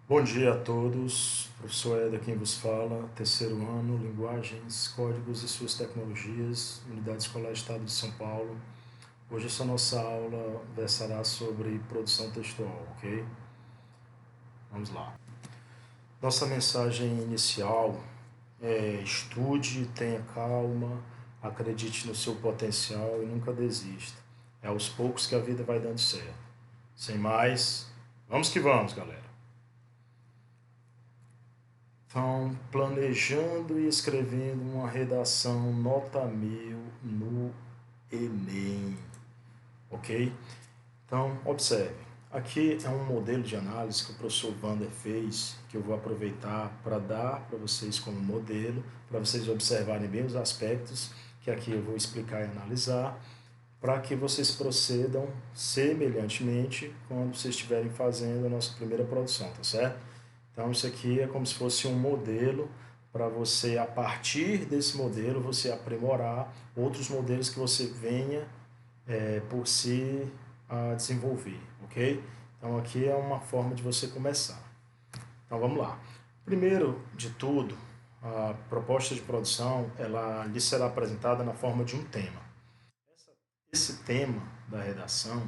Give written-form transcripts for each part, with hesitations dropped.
Bom dia a todos, professor Eder quem vos fala, terceiro ano, Linguagens, Códigos e suas tecnologias, Unidade Escolar Estado de São Paulo. Hoje essa nossa aula versará sobre produção textual, ok? Vamos lá. Nossa mensagem inicial é: estude, tenha calma, acredite no seu potencial e nunca desista. É aos poucos que a vida vai dando certo. Sem mais, vamos que vamos, galera. Então, planejando e escrevendo uma redação nota 1000 no Enem, ok? Então, observe. Aqui é um modelo de análise que o professor Vander fez, que eu vou aproveitar para dar para vocês como modelo, para vocês observarem bem os aspectos que aqui eu vou explicar e analisar, para que vocês procedam semelhantemente quando vocês estiverem fazendo a nossa primeira produção, tá certo? Então isso aqui é como se fosse um modelo para você, a partir desse modelo, você aprimorar outros modelos que você venha por si a desenvolver, ok? Então aqui é uma forma de você começar. Então vamos lá. Primeiro de tudo, a proposta de produção ela lhe será apresentada na forma de um tema. Esse tema da redação,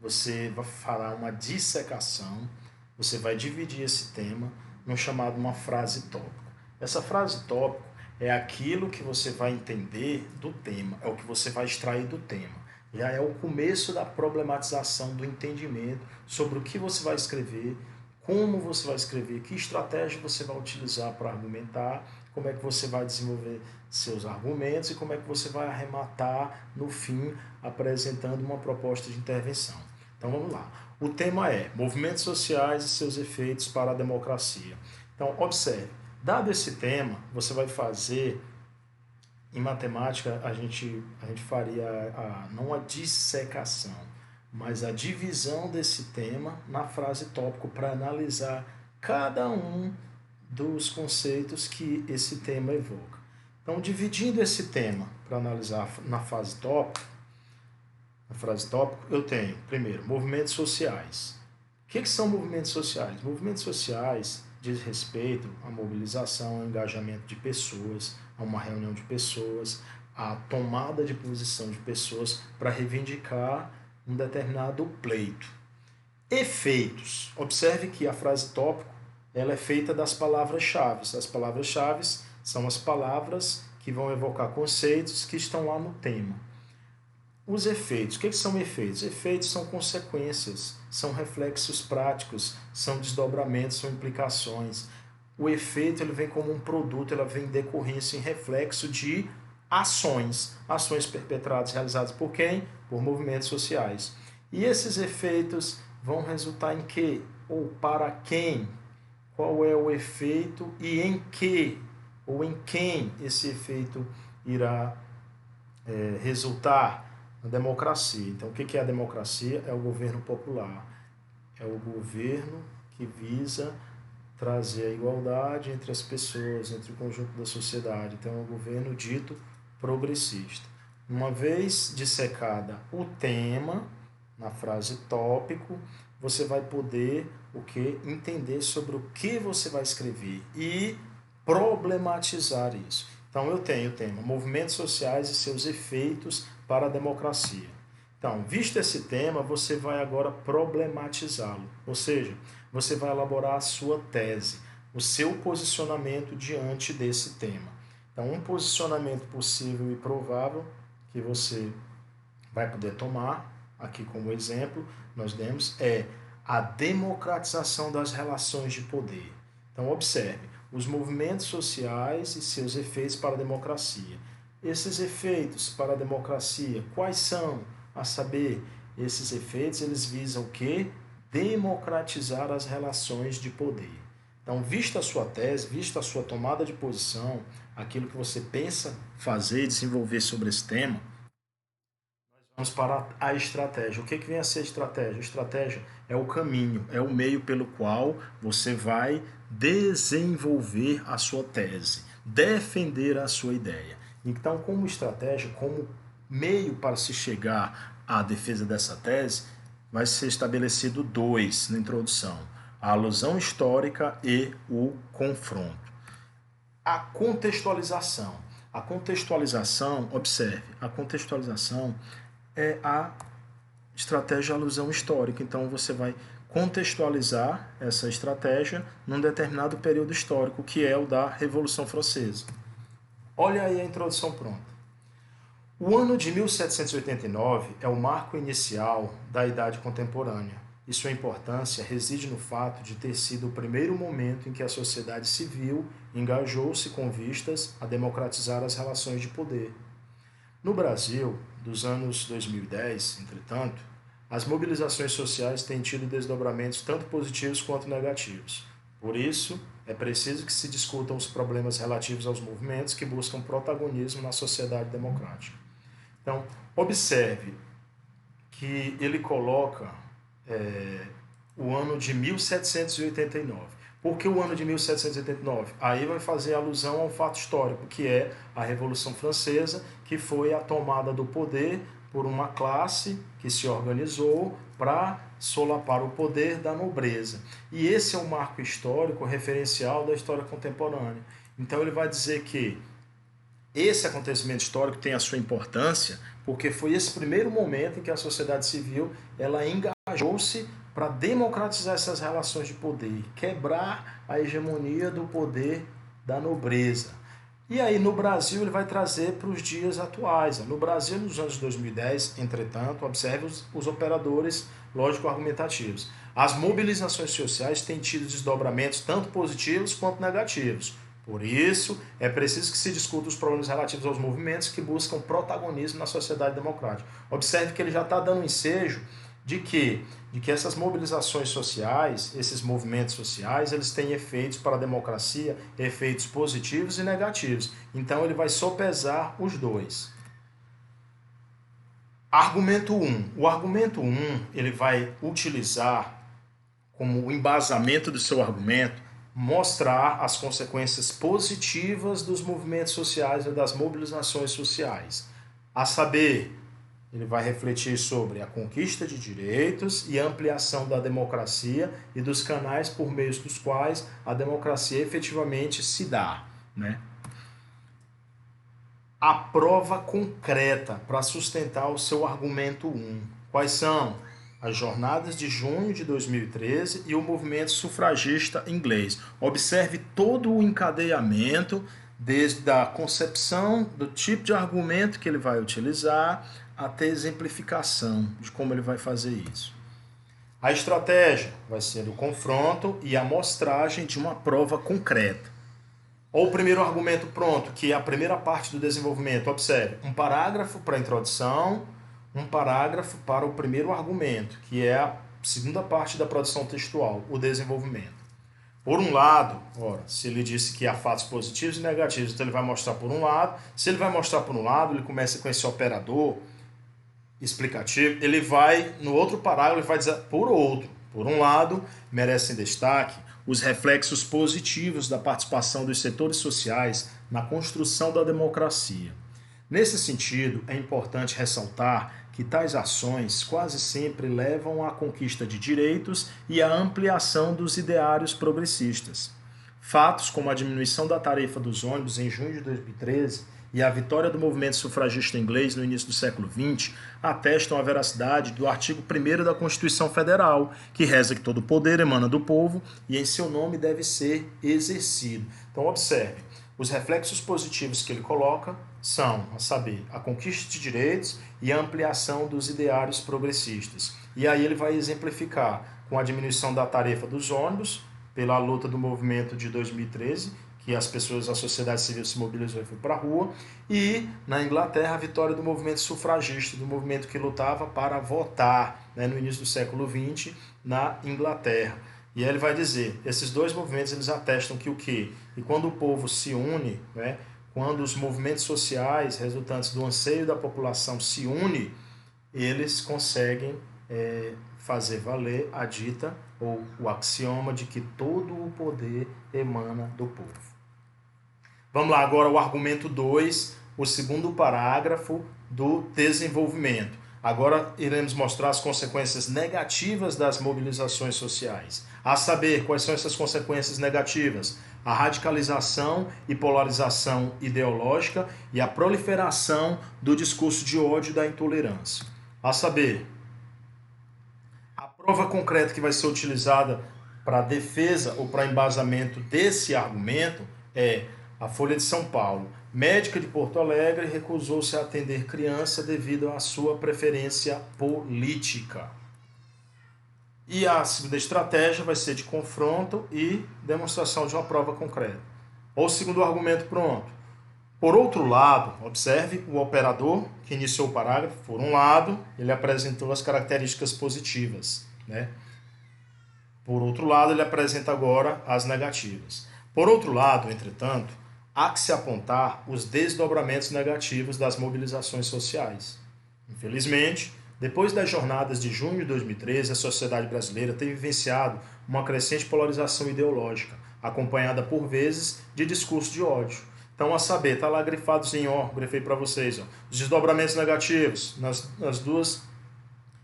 você vai falar uma dissecação, você vai dividir esse tema no chamado uma frase tópico. Essa frase tópico é aquilo que você vai entender do tema, é o que você vai extrair do tema. Já é o começo da problematização do entendimento sobre o que você vai escrever, como você vai escrever, que estratégia você vai utilizar para argumentar, como é que você vai desenvolver seus argumentos e como é que você vai arrematar no fim apresentando uma proposta de intervenção. Então vamos lá. O tema é movimentos sociais e seus efeitos para a democracia. Então observe, dado esse tema, você vai fazer em matemática a gente faria não a dissecação, mas a divisão desse tema na frase tópico para analisar cada um dos conceitos que esse tema evoca. Então, dividindo esse tema para analisar na frase tópico, eu tenho, primeiro, movimentos sociais. O que são movimentos sociais? Movimentos sociais diz respeito à mobilização, ao engajamento de pessoas, a uma reunião de pessoas, à tomada de posição de pessoas para reivindicar um determinado pleito. Efeitos. Observe que a frase tópico ela é feita das palavras-chave. As palavras-chave são as palavras que vão evocar conceitos que estão lá no tema. Os efeitos. O que são efeitos? Efeitos são consequências, são reflexos práticos, são desdobramentos, são implicações. O efeito ele vem como um produto, ela vem em decorrência, em reflexo de ações. Ações perpetradas, realizadas por quem? Por movimentos sociais. E esses efeitos vão resultar em quê? Ou para quem? Qual é o efeito e em que? Ou em quem esse efeito irá resultar? A democracia. Então, o que é a democracia? É o governo popular. É o governo que visa trazer a igualdade entre as pessoas, entre o conjunto da sociedade. Então, é um governo dito progressista. Uma vez dissecada o tema, na frase tópico, você vai poder o que? Entender sobre o que você vai escrever e problematizar isso. Então, eu tenho o tema movimentos sociais e seus efeitos para a democracia. Então, visto esse tema, você vai agora problematizá-lo, ou seja, você vai elaborar a sua tese, o seu posicionamento diante desse tema. Então, um posicionamento possível e provável que você vai poder tomar, aqui como exemplo, nós demos, é a democratização das relações de poder. Então, observe, os movimentos sociais e seus efeitos para a democracia. Esses efeitos para a democracia, quais são? A saber, esses efeitos, eles visam o quê? Democratizar as relações de poder. Então, vista a sua tese, vista a sua tomada de posição, aquilo que você pensa fazer e desenvolver sobre esse tema, vamos para a estratégia. O que vem a ser estratégia? A estratégia é o caminho, é o meio pelo qual você vai desenvolver a sua tese, defender a sua ideia. Então, como estratégia, como meio para se chegar à defesa dessa tese, vai ser estabelecido dois na introdução. a alusão histórica e o confronto. A contextualização. A contextualização, observe, a contextualização é a estratégia de alusão histórica. Então, você vai contextualizar essa estratégia num determinado período histórico, que é o da Revolução Francesa. Olha aí a introdução pronta. O ano de 1789 é o marco inicial da Idade Contemporânea, e sua importância reside no fato de ter sido o primeiro momento em que a sociedade civil engajou-se com vistas a democratizar as relações de poder. No Brasil, dos anos 2010, entretanto, as mobilizações sociais têm tido desdobramentos tanto positivos quanto negativos. Por isso, é preciso que se discutam os problemas relativos aos movimentos que buscam protagonismo na sociedade democrática. Então, observe que ele coloca o ano de 1789. Por que o ano de 1789? Aí vai fazer alusão a um fato histórico, que é a Revolução Francesa, que foi a tomada do poder por uma classe que se organizou para solapar o poder da nobreza. E esse é um marco histórico referencial da história contemporânea. Então ele vai dizer que esse acontecimento histórico tem a sua importância porque foi esse primeiro momento em que a sociedade civil ela engajou-se para democratizar essas relações de poder, quebrar a hegemonia do poder da nobreza. E aí no Brasil ele vai trazer para os dias atuais. No Brasil, nos anos 2010, entretanto, observe os operadores lógico-argumentativos. As mobilizações sociais têm tido desdobramentos tanto positivos quanto negativos. Por isso, é preciso que se discuta os problemas relativos aos movimentos que buscam protagonismo na sociedade democrática. Observe que ele já está dando ensejo de que essas mobilizações sociais, esses movimentos sociais, eles têm efeitos para a democracia, efeitos positivos e negativos. Então ele vai sopesar os dois. Argumento 1. O argumento 1, ele vai utilizar como embasamento do seu argumento mostrar as consequências positivas dos movimentos sociais e das mobilizações sociais. A saber, ele vai refletir sobre a conquista de direitos e a ampliação da democracia e dos canais por meio dos quais a democracia efetivamente se dá, né? A prova concreta para sustentar o seu argumento 1. Quais são? As jornadas de junho de 2013 e o movimento sufragista inglês. Observe todo o encadeamento, desde a concepção do tipo de argumento que ele vai utilizar até a exemplificação de como ele vai fazer isso. A estratégia vai ser o confronto e a amostragem de uma prova concreta. Ou o primeiro argumento pronto, que é a primeira parte do desenvolvimento. Observe, um parágrafo para a introdução, um parágrafo para o primeiro argumento, que é a segunda parte da produção textual, o desenvolvimento. Por um lado, se ele disse que há fatos positivos e negativos, então ele vai mostrar por um lado. Se ele vai mostrar por um lado, ele começa com esse operador explicativo, ele vai, no outro parágrafo, ele vai dizer por outro. Por um lado, merecem destaque os reflexos positivos da participação dos setores sociais na construção da democracia. Nesse sentido, é importante ressaltar que tais ações quase sempre levam à conquista de direitos e à ampliação dos ideários progressistas. Fatos como a diminuição da tarifa dos ônibus em junho de 2013 e a vitória do movimento sufragista inglês no início do século XX atestam a veracidade do artigo 1º da Constituição Federal, que reza que todo poder emana do povo e em seu nome deve ser exercido. Então observe, os reflexos positivos que ele coloca são, a saber, a conquista de direitos e a ampliação dos ideários progressistas. E aí ele vai exemplificar com a diminuição da tarifa dos ônibus, pela luta do movimento de 2013, que as pessoas, a sociedade civil se mobilizou e foi para a rua, e na Inglaterra a vitória do movimento sufragista, do movimento que lutava para votar, né, no início do século XX na Inglaterra. E aí ele vai dizer, esses dois movimentos eles atestam que o quê? E quando o povo se une, né, quando os movimentos sociais resultantes do anseio da população se unem, eles conseguem fazer valer a dita ou o axioma de que todo o poder emana do povo. Vamos lá agora o argumento 2, o segundo parágrafo do desenvolvimento. Agora iremos mostrar as consequências negativas das mobilizações sociais. A saber, quais são essas consequências negativas? A radicalização e polarização ideológica e a proliferação do discurso de ódio e da intolerância. A saber, a prova concreta que vai ser utilizada para defesa ou para embasamento desse argumento é a Folha de São Paulo. Médica de Porto Alegre recusou-se a atender criança devido à sua preferência política. E a segunda estratégia vai ser de confronto e demonstração de uma prova concreta. Ou o segundo argumento pronto. Por outro lado, observe o operador que iniciou o parágrafo. Por um lado, ele apresentou as características positivas, né? Por outro lado, ele apresenta agora as negativas. Por outro lado, entretanto, há que se apontar os desdobramentos negativos das mobilizações sociais. Infelizmente, depois das jornadas de junho de 2013, a sociedade brasileira tem vivenciado uma crescente polarização ideológica, acompanhada por vezes de discurso de ódio. Então, a saber, está lá grifadozinho, ó, grifei para vocês, ó, os desdobramentos negativos nas duas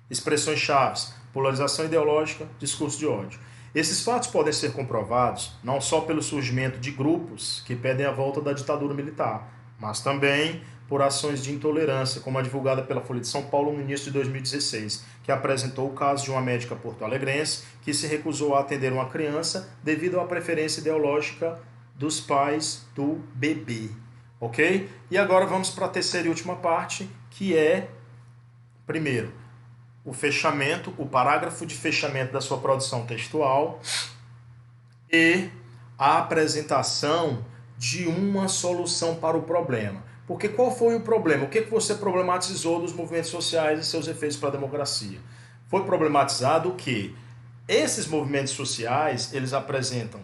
expressões chaves, polarização ideológica, discurso de ódio. Esses fatos podem ser comprovados não só pelo surgimento de grupos que pedem a volta da ditadura militar, mas também por ações de intolerância, como a divulgada pela Folha de São Paulo no início de 2016, que apresentou o caso de uma médica porto-alegrense que se recusou a atender uma criança devido à preferência ideológica dos pais do bebê. Ok? E agora vamos para a terceira e última parte, que é, primeiro, o fechamento, o parágrafo de fechamento da sua produção textual e a apresentação de uma solução para o problema. Porque qual foi o problema? O que você problematizou dos movimentos sociais e seus efeitos para a democracia? Foi problematizado que esses movimentos sociais, eles apresentam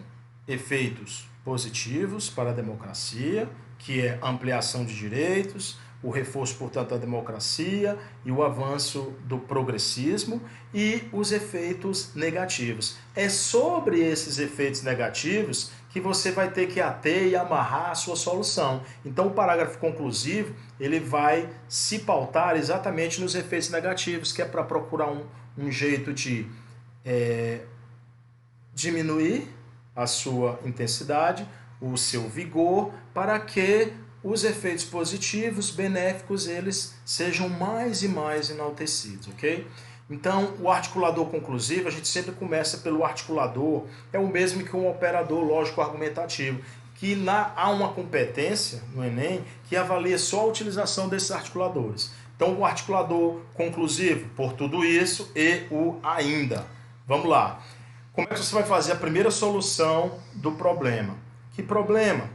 efeitos positivos para a democracia, que é ampliação de direitos, o reforço, portanto, da democracia e o avanço do progressismo, e os efeitos negativos. É sobre esses efeitos negativos que você vai ter que ater e amarrar a sua solução. Então, o parágrafo conclusivo, ele vai se pautar exatamente nos efeitos negativos, que é para procurar um jeito de diminuir a sua intensidade, o seu vigor, para que os efeitos positivos, benéficos, eles sejam mais e mais enaltecidos, ok? Então, o articulador conclusivo, a gente sempre começa pelo articulador, é o mesmo que um operador lógico-argumentativo, que há uma competência no Enem que avalia só a utilização desses articuladores. Então, o articulador conclusivo, por tudo isso, e o ainda. Vamos lá. Como é que você vai fazer a primeira solução do problema? Que problema?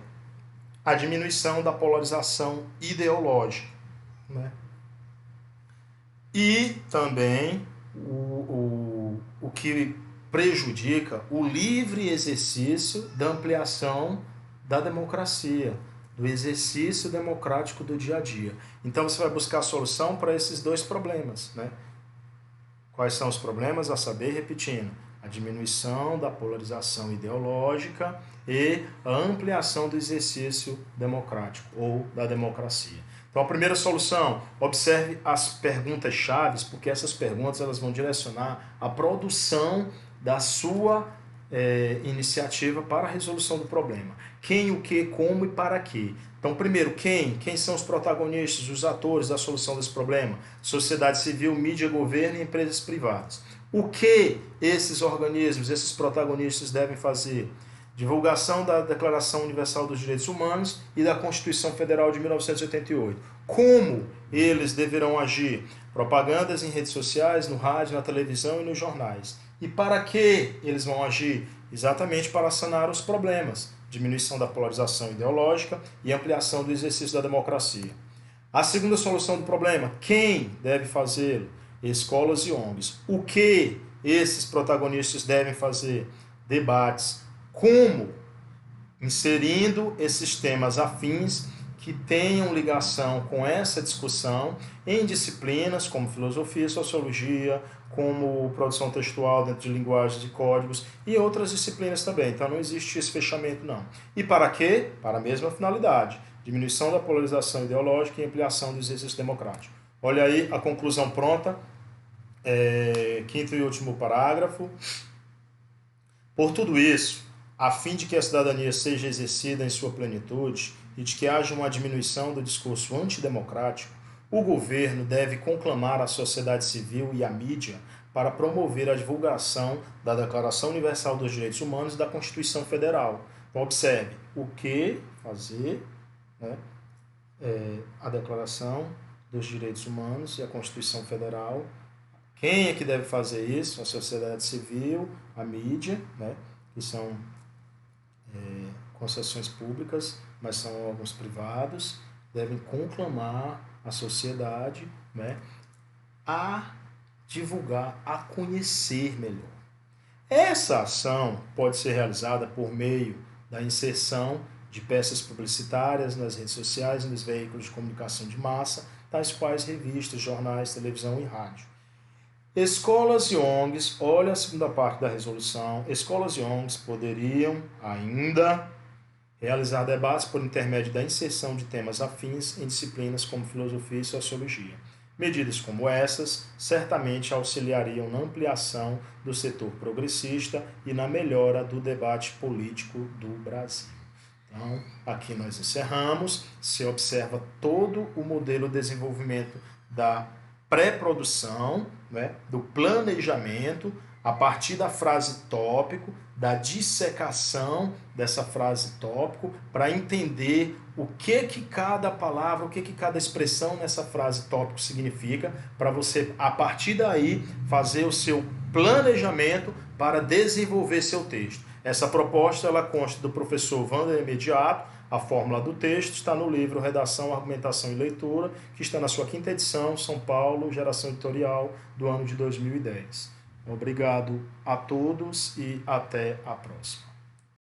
A diminuição da polarização ideológica, né? E também o que prejudica o livre exercício da ampliação da democracia, do exercício democrático do dia a dia. Então você vai buscar a solução para esses dois problemas, né? Quais são os problemas? A saber, repetindo, a diminuição da polarização ideológica e a ampliação do exercício democrático ou da democracia. Então, a primeira solução, observe as perguntas-chave, porque essas perguntas elas vão direcionar a produção da sua iniciativa para a resolução do problema. Quem, o que, como e para quê. Então, primeiro, quem? Quem são os protagonistas, os atores da solução desse problema? Sociedade civil, mídia, governo e empresas privadas. O que esses organismos, esses protagonistas devem fazer? Divulgação da Declaração Universal dos Direitos Humanos e da Constituição Federal de 1988. Como eles deverão agir? Propagandas em redes sociais, no rádio, na televisão e nos jornais. E para que eles vão agir? Exatamente para sanar os problemas. Diminuição da polarização ideológica e ampliação do exercício da democracia. A segunda solução do problema, quem deve fazê-lo? Escolas e ONGs. O que esses protagonistas devem fazer? Debates. Como? Inserindo esses temas afins que tenham ligação com essa discussão em disciplinas como filosofia, sociologia, como produção textual dentro de linguagens e códigos e outras disciplinas também. Então não existe esse fechamento não. E para quê? Para a mesma finalidade. Diminuição da polarização ideológica e ampliação do exercício democrático. Olha aí a conclusão pronta. Quinto e último parágrafo. Por tudo isso, a fim de que a cidadania seja exercida em sua plenitude e de que haja uma diminuição do discurso antidemocrático, o governo deve conclamar a sociedade civil e a mídia para promover a divulgação da Declaração Universal dos Direitos Humanos e da Constituição Federal. Então, observe o que fazer, né? A Declaração dos Direitos Humanos e a Constituição Federal. Quem é que deve fazer isso? A sociedade civil, a mídia, né? Que são concessões públicas, mas são órgãos privados, devem conclamar a sociedade, né, a divulgar, a conhecer melhor. Essa ação pode ser realizada por meio da inserção de peças publicitárias nas redes sociais e nos veículos de comunicação de massa, tais quais revistas, jornais, televisão e rádio. Escolas e ONGs, olha a segunda parte da resolução, escolas e ONGs poderiam ainda realizar debates por intermédio da inserção de temas afins em disciplinas como filosofia e sociologia. Medidas como essas certamente auxiliariam na ampliação do setor progressista e na melhora do debate político do Brasil. Então, aqui nós encerramos. Se observa todo o modelo de desenvolvimento da pré-produção, né, do planejamento, a partir da frase tópico, da dissecação dessa frase tópico, para entender o que cada palavra, o que cada expressão nessa frase tópico significa, para você, a partir daí, fazer o seu planejamento para desenvolver seu texto. Essa proposta ela consta do professor Wander Imediato. A fórmula do texto está no livro Redação, Argumentação e Leitura, que está na sua 5ª edição, São Paulo, Geração Editorial, do ano de 2010. Obrigado a todos e até a próxima.